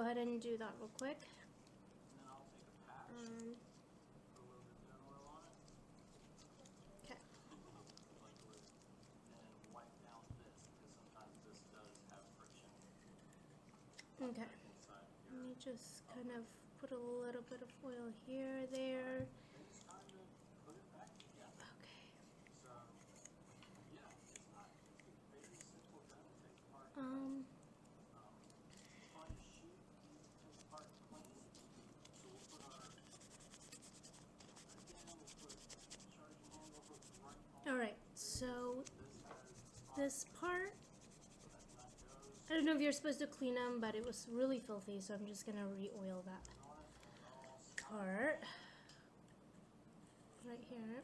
ahead and do that real quick. And then I'll take a patch, put a little bit of gun oil on it, Okay. like glue, and then wipe down this because sometimes this does have friction Okay. inside Let here. me just kind of put a little bit of oil here, there. Then it's time to put it back together. Okay. So, yeah, it's not, it's a very simple gun to take apart. Find a sheet, take apart clean. So we'll put our, again, we'll put charging handle hook right on. All right. So this part, That nut goes I don't know if you're supposed to clean them, but it was really filthy, so I'm just gonna re-oil that on it and it all part right here.